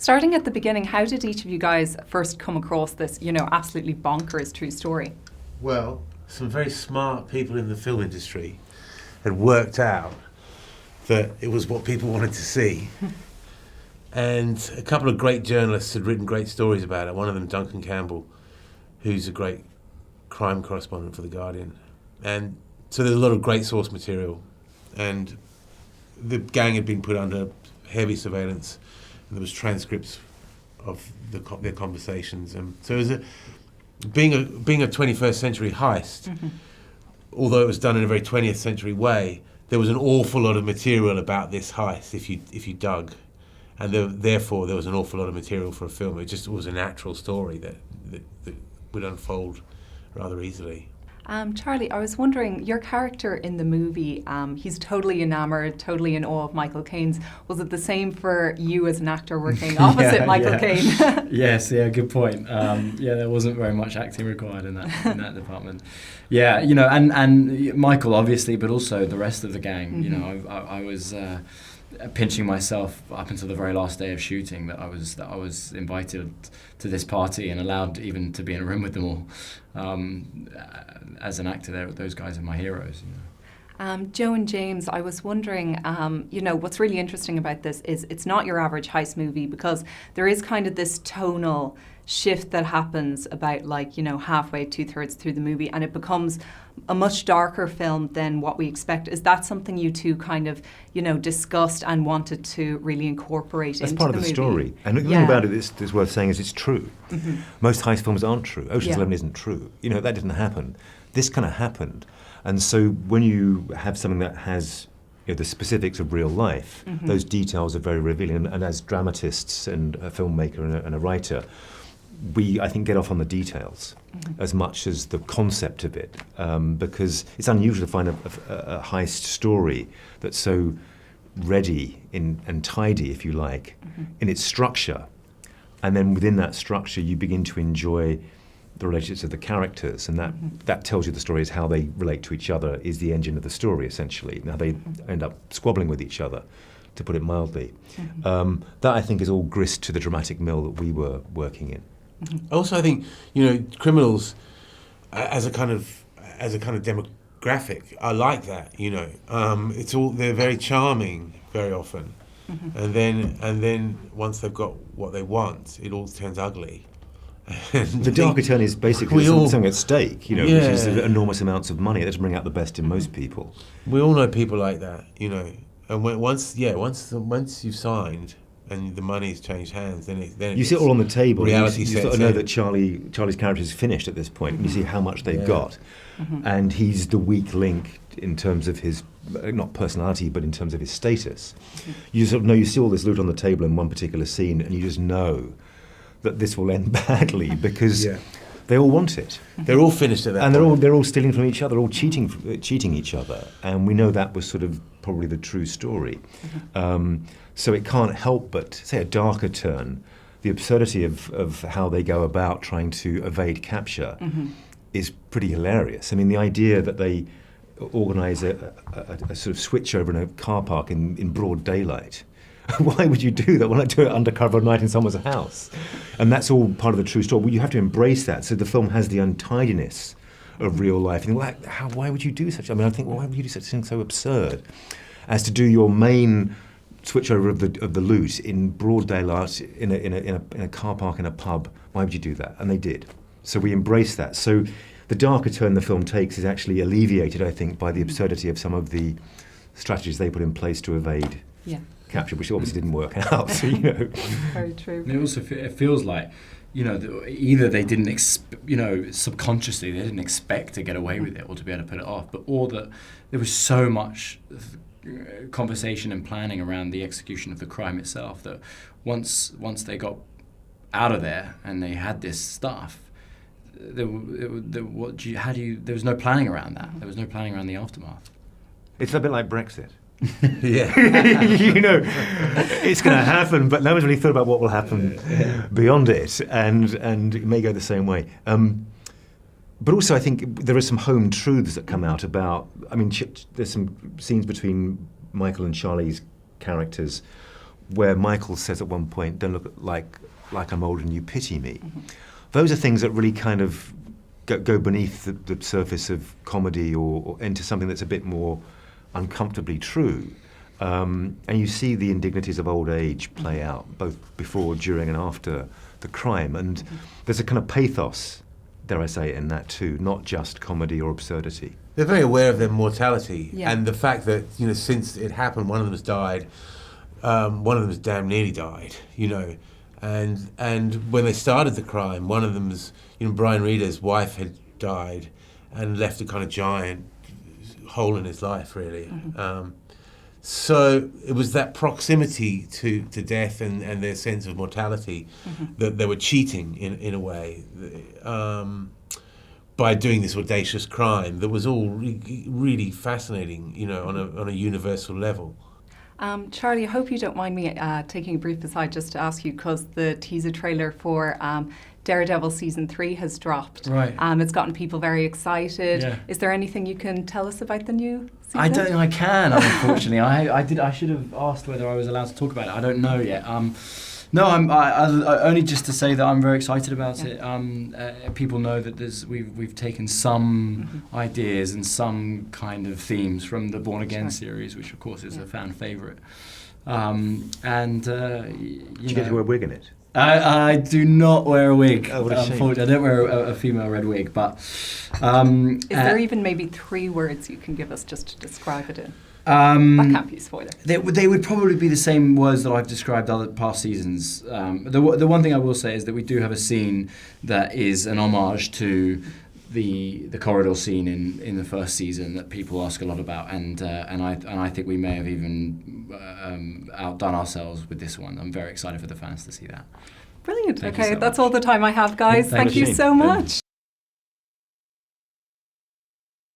Starting at the beginning, how did each of you guys first come across this, absolutely bonkers true story? Well, some very smart people in the film industry had worked out that it was what people wanted to see. And a couple of great journalists had written great stories about it. One of them, Duncan Campbell, who's a great crime correspondent for The Guardian. And so there's a lot of great source material. And the gang had been put under heavy surveillance. And there was transcripts of their conversations. And so it was being a 21st century heist, although it was done in a very 20th century way, there was an awful lot of material about this heist if you dug. And therefore there was an awful lot of material for a film. It just was a natural story that would unfold rather easily. Charlie, I was wondering, your character in the movie, he's totally enamoured, totally in awe of Michael Caine's. Was it the same for you as an actor working opposite Michael Caine? Yes, good point. There wasn't very much acting required in that department. Yeah, and Michael obviously, but also the rest of the gang. I was pinching myself up until the very last day of shooting that I was invited to this party and allowed even to be in a room with them all. As an actor, those guys are my heroes. Joe and James, I was wondering, what's really interesting about this is it's not your average heist movie, because there is kind of this tonal shift that happens about halfway, 2/3 through the movie, and it becomes a much darker film than what we expect. Is that something you two kind of, discussed and wanted to really incorporate into the movie? That's part of the story. And the thing about it is worth saying is it's true. Most heist films aren't true. Ocean's 11 isn't true. That didn't happen. This kind of happened. And so when you have something that has the specifics of real life, those details are very revealing. And as dramatists and a filmmaker and a writer, we, I think, get off on the details as much as the concept of it, because it's unusual to find a heist story that's so ready and tidy, if you like, in its structure. And then within that structure, you begin to enjoy the relationships of the characters, and that tells you the story is how they relate to each other, is the engine of the story, essentially. Now they end up squabbling with each other, to put it mildly. That, I think, is all grist to the dramatic mill that we were working in. Also, I think criminals as a kind of demographic, I like that. They're very charming very often, and then once they've got what they want, it all turns ugly. The darker turn is basically something at stake, which is enormous amounts of money. It doesn't bring out the best in most people. We all know people like that, and once you've signed and the money's changed hands, then you see it all on the table. Reality you sets sort of know in. that Charlie's character is finished at this point, and you see how much they've got, and he's the weak link in terms of his not personality, but in terms of his status. You sort of know, you see all this loot on the table in one particular scene, and you just know that this will end badly because they all want it. They're all finished at that and point. they're all stealing from each other, all cheating each other, and we know that was sort of probably the true story. So it can't help but say a darker turn. The absurdity of how they go about trying to evade capture is pretty hilarious. I mean, the idea that they organise a sort of switch over in a car park in broad daylight. Why would you do that? Why not do it undercover at night in someone's house? And that's all part of the true story. Well, you have to embrace that. So the film has the untidiness of real life. And why would you do such? I mean, I think, why would you do such a thing so absurd as to do your main switchover of the loot in broad daylight in a car park in a pub? Why would you do that? And they did. So we embrace that. So the darker turn the film takes is actually alleviated, I think, by the absurdity of some of the strategies they put in place to evade capture, which obviously didn't work out. Very true. And it feels like, either they didn't, subconsciously they didn't expect to get away with it or to be able to put it off, or that there was so much conversation and planning around the execution of the crime itself that once they got out of there and they had this stuff, there was no planning around that. There was no planning around the aftermath. It's a bit like Brexit. Yeah. It's going to happen, but no one's really thought about what will happen beyond it, and it may go the same way. But also, I think there are some home truths that come out about. I mean, there's some scenes between Michael and Charlie's characters where Michael says at one point, "Don't look like I'm old and you pity me." Those are things that really kind of go beneath the surface of comedy or into something that's a bit more uncomfortably true. And you see the indignities of old age play out, both before, during, and after the crime. And there's a kind of pathos, dare I say, in that too, not just comedy or absurdity. They're very aware of their mortality Yeah. and the fact that, since it happened, one of them has died, one of them has damn nearly died, And when they started the crime, one of them's, Brian Reeder's wife had died and left a kind of giant hole in his life, really. So it was that proximity to death and their sense of mortality that they were cheating in a way by doing this audacious crime that was all really fascinating, on a universal level. Charlie, I hope you don't mind me taking a brief aside just to ask you, because the teaser trailer for Daredevil Season 3 has dropped. Right. It's gotten people very excited. Yeah. Is there anything you can tell us about the new season? I don't think I can, unfortunately. I should have asked whether I was allowed to talk about it. I don't know yet. No, I only just to say that I'm very excited about it. People know that we've taken some ideas and some kind of themes from the Born Again series, which of course is a fan favourite. Did you get to wear a wig in it? I do not wear a wig. Oh, what a shame. Unfortunately, I don't wear a female red wig, but... Is there even maybe 3 words you can give us just to describe it in? That can't be a spoiler. They would probably be the same words that I've described other past seasons. The one thing I will say is that we do have a scene that is an homage to the corridor scene in the first season that people ask a lot about, and I think we may have even outdone ourselves with this one. I'm very excited for the fans to see that. Brilliant. Thank you Okay, so that's much. all the time I have, guys. Thank you you. so much.